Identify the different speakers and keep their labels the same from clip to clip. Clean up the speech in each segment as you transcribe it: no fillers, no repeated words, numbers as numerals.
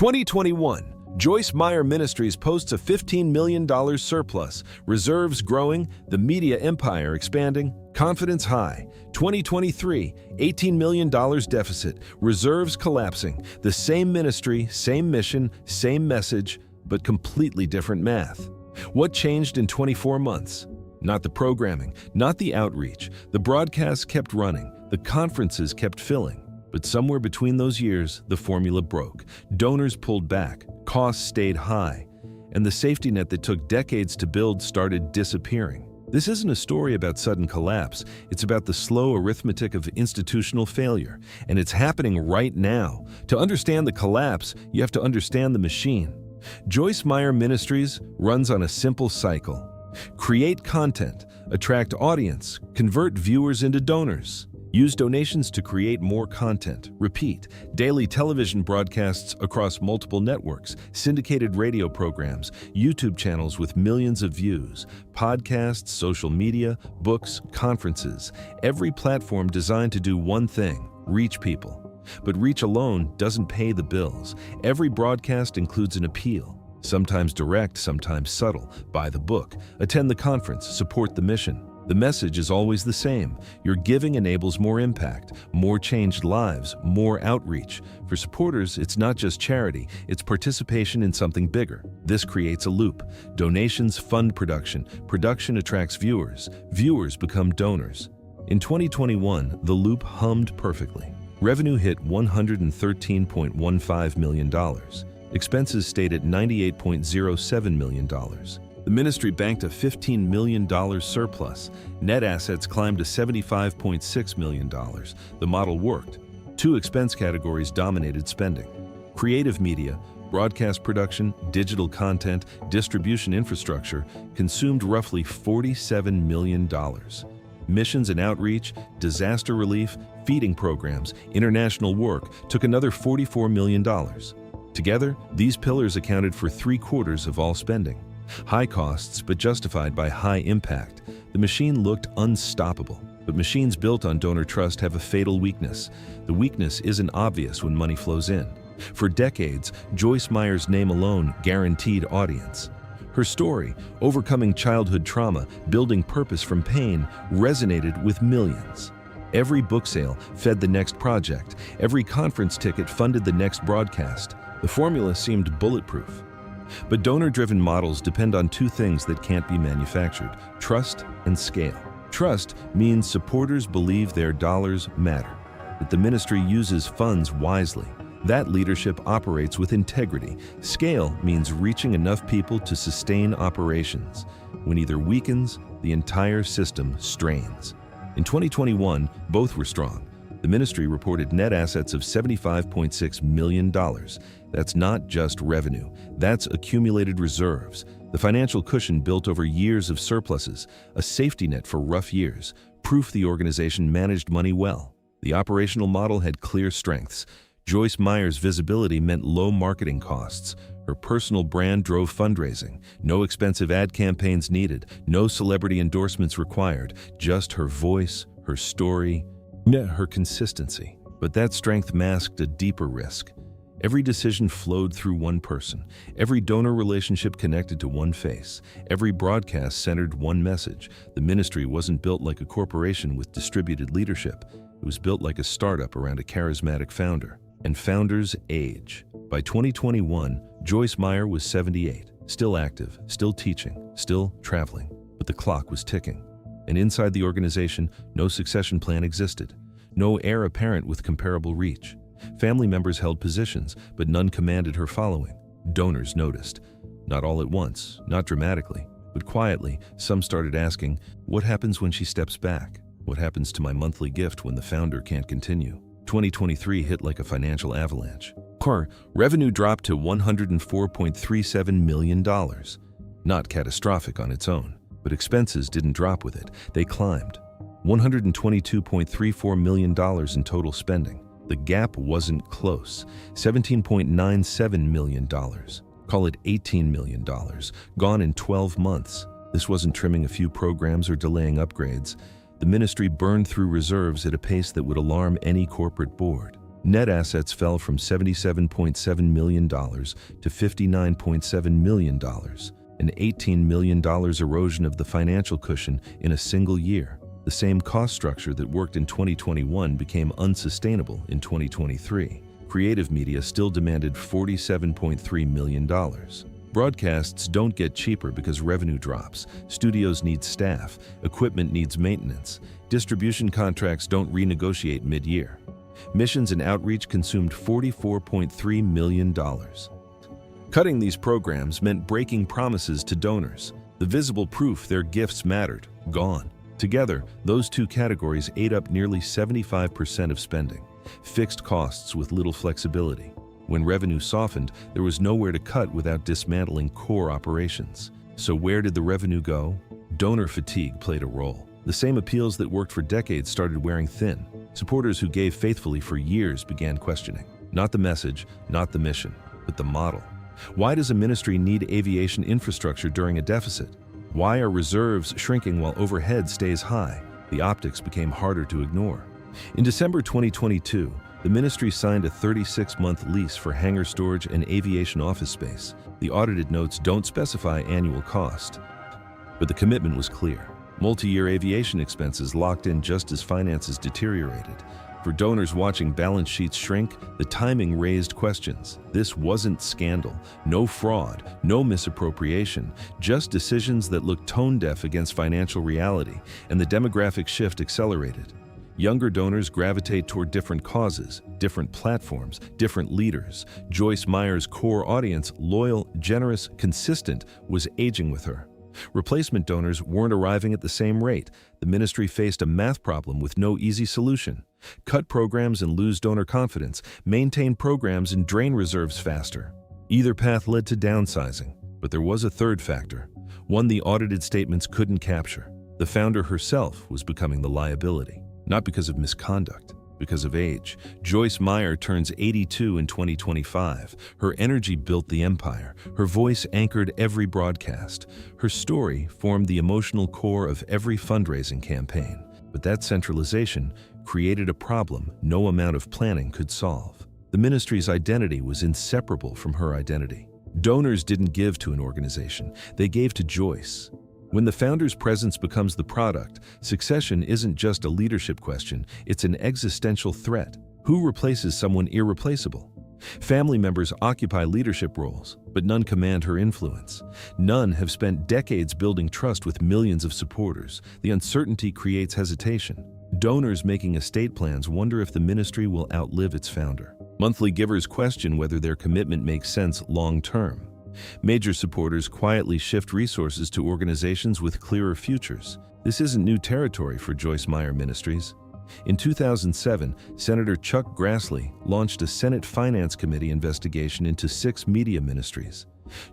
Speaker 1: 2021, Joyce Meyer Ministries posts a $15 million surplus, reserves growing, the media empire expanding, confidence high. 2023, $18 million deficit, reserves collapsing, the same ministry, same mission, same message, but completely different math. What changed in 24 months? Not the programming, not the outreach. The broadcasts kept running, the conferences kept filling. But somewhere between those years, the formula broke. Donors pulled back, costs stayed high, and the safety net that took decades to build started disappearing. This isn't a story about sudden collapse. It's about the slow arithmetic of institutional failure, and it's happening right now. To understand the collapse, you have to understand the machine. Joyce Meyer Ministries runs on a simple cycle. Create content, attract audience, convert viewers into donors. Use donations to create more content. Repeat. Daily television broadcasts across multiple networks, syndicated radio programs, YouTube channels with millions of views, podcasts, social media, books, conferences. Every platform designed to do one thing: reach people. But reach alone doesn't pay the bills. Every broadcast includes an appeal. Sometimes direct, sometimes subtle. Buy the book, attend the conference, support the mission. The message is always the same. Your giving enables more impact, more changed lives, more outreach. For supporters, it's not just charity, it's participation in something bigger. This creates a loop. Donations fund production, production attracts viewers, viewers become donors. In 2021, the loop hummed perfectly. Revenue hit $113.15 million. Expenses stayed at $98.07 million. The ministry banked a $15 million surplus. Net assets climbed to $75.6 million. The model worked. Two expense categories dominated spending: creative media, broadcast production, digital content, distribution infrastructure consumed roughly $47 million. Missions and outreach, disaster relief, feeding programs, international work took another $44 million. Together, these pillars accounted for 3/4 of all spending. High costs, but justified by high impact. The machine looked unstoppable. But machines built on donor trust have a fatal weakness. The weakness isn't obvious when money flows in. For decades, Joyce Meyer's name alone guaranteed audience. Her story, overcoming childhood trauma, building purpose from pain, resonated with millions. Every book sale fed the next project. Every conference ticket funded the next broadcast. The formula seemed bulletproof. But donor-driven models depend on two things that can't be manufactured: trust and scale. Trust means supporters believe their dollars matter, that the ministry uses funds wisely. That leadership operates with integrity. Scale means reaching enough people to sustain operations. When either weakens, the entire system strains. In 2021, both were strong. The ministry reported net assets of $75.6 million. That's not just revenue, that's accumulated reserves. The financial cushion built over years of surpluses, a safety net for rough years, proof the organization managed money well. The operational model had clear strengths. Joyce Meyer's visibility meant low marketing costs. Her personal brand drove fundraising. No expensive ad campaigns needed, no celebrity endorsements required, just her voice, her story, her consistency. But that strength masked a deeper risk. Every decision flowed through one person. Every donor relationship connected to one face. Every broadcast centered one message. The ministry wasn't built like a corporation with distributed leadership. It was built like a startup around a charismatic founder. And founders age. By 2021, Joyce Meyer was 78, still active, still teaching, still traveling. But the clock was ticking. And inside the organization, no succession plan existed. No heir apparent with comparable reach. Family members held positions, but none commanded her following. Donors noticed. Not all at once, not dramatically, but quietly, some started asking, what happens when she steps back? What happens to my monthly gift when the founder can't continue? 2023 hit like a financial avalanche. Revenue dropped to $104.37 million. Not catastrophic on its own, but expenses didn't drop with it. They climbed. $122.34 million in total spending. The gap wasn't close. $17.97 million. Call it $18 million. Gone in 12 months. This wasn't trimming a few programs or delaying upgrades. The ministry burned through reserves at a pace that would alarm any corporate board. Net assets fell from $77.7 million to $59.7 million, an $18 million erosion of the financial cushion in a single year. The same cost structure that worked in 2021 became unsustainable in 2023. Creative media still demanded $47.3 million. Broadcasts don't get cheaper because revenue drops. Studios need staff. Equipment needs maintenance. Distribution contracts don't renegotiate mid-year. Missions and outreach consumed $44.3 million. Cutting these programs meant breaking promises to donors. The visible proof their gifts mattered, gone. Together, those two categories ate up nearly 75% of spending. Fixed costs with little flexibility. When revenue softened, there was nowhere to cut without dismantling core operations. So where did the revenue go? Donor fatigue played a role. The same appeals that worked for decades started wearing thin. Supporters who gave faithfully for years began questioning. Not the message, not the mission, but the model. Why does a ministry need aviation infrastructure during a deficit? Why are reserves shrinking while overhead stays high? The optics became harder to ignore. In December 2022, the ministry signed a 36-month lease for hangar storage and aviation office space. The audited notes don't specify annual cost, but the commitment was clear. Multi-year aviation expenses locked in just as finances deteriorated. For donors watching balance sheets shrink, the timing raised questions. This wasn't scandal, no fraud, no misappropriation, just decisions that looked tone-deaf against financial reality, and the demographic shift accelerated. Younger donors gravitate toward different causes, different platforms, different leaders. Joyce Meyer's core audience, loyal, generous, consistent, was aging with her. Replacement donors weren't arriving at the same rate. The ministry faced a math problem with no easy solution. Cut programs and lose donor confidence, maintain programs and drain reserves faster. Either path led to downsizing, but there was a third factor, one the audited statements couldn't capture. The founder herself was becoming the liability. Not because of misconduct, because of age. Joyce Meyer turns 82 in 2025. Her energy built the empire. Her voice anchored every broadcast. Her story formed the emotional core of every fundraising campaign. But that centralization created a problem no amount of planning could solve. The ministry's identity was inseparable from her identity. Donors didn't give to an organization. They gave to Joyce. When the founder's presence becomes the product, succession isn't just a leadership question, it's an existential threat. Who replaces someone irreplaceable? Family members occupy leadership roles, but none command her influence. None have spent decades building trust with millions of supporters. The uncertainty creates hesitation. Donors making estate plans wonder if the ministry will outlive its founder. Monthly givers question whether their commitment makes sense long-term. Major supporters quietly shift resources to organizations with clearer futures. This isn't new territory for Joyce Meyer Ministries. In 2007, Senator Chuck Grassley launched a Senate Finance Committee investigation into 6 media ministries.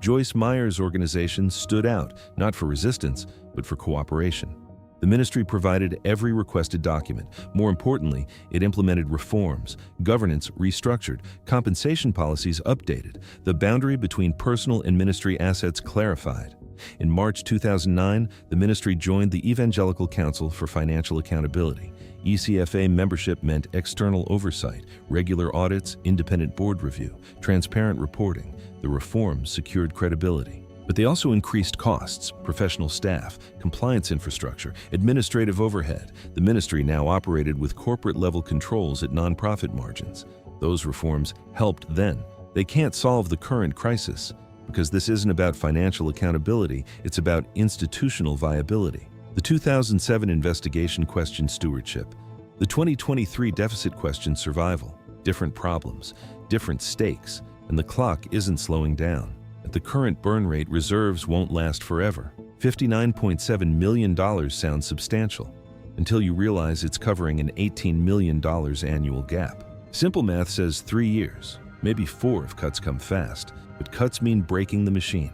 Speaker 1: Joyce Meyer's organization stood out, not for resistance, but for cooperation. The ministry provided every requested document. More importantly, it implemented reforms, governance restructured, compensation policies updated, the boundary between personal and ministry assets clarified. In March 2009, the ministry joined the Evangelical Council for Financial Accountability. ECFA membership meant external oversight, regular audits, independent board review, transparent reporting. The reforms secured credibility. But they also increased costs, professional staff, compliance infrastructure, administrative overhead. The ministry now operated with corporate-level controls at nonprofit margins. Those reforms helped then. They can't solve the current crisis, because this isn't about financial accountability, it's about institutional viability. The 2007 investigation questioned stewardship. The 2023 deficit questioned survival. Different problems, different stakes, and the clock isn't slowing down. At the current burn rate, reserves won't last forever. $59.7 million sounds substantial, until you realize it's covering an $18 million annual gap. Simple math says 3 years, maybe 4 if cuts come fast, but cuts mean breaking the machine.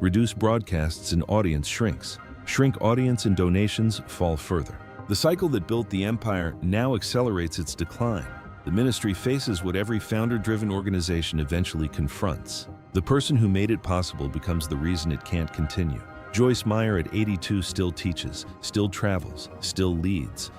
Speaker 1: Reduce broadcasts and audience shrinks. Shrink audience and donations fall further. The cycle that built the empire now accelerates its decline. The ministry faces what every founder-driven organization eventually confronts. The person who made it possible becomes the reason it can't continue. Joyce Meyer at 82 still teaches, still travels, still leads.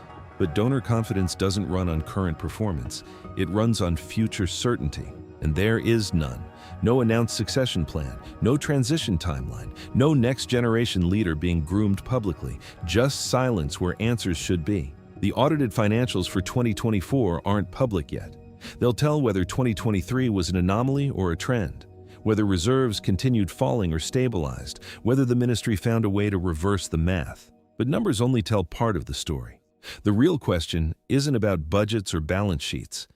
Speaker 1: But donor confidence doesn't run on current performance. It runs on future certainty, and there is none. No announced succession plan, no transition timeline, no next-generation leader being groomed publicly, just silence where answers should be. The audited financials for 2024 aren't public yet. They'll tell whether 2023 was an anomaly or a trend, whether reserves continued falling or stabilized, whether the ministry found a way to reverse the math. But numbers only tell part of the story. The real question isn't about budgets or balance sheets.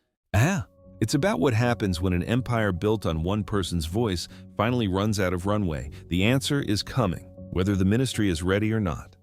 Speaker 1: It's about what happens when an empire built on one person's voice finally runs out of runway. The answer is coming, whether the ministry is ready or not.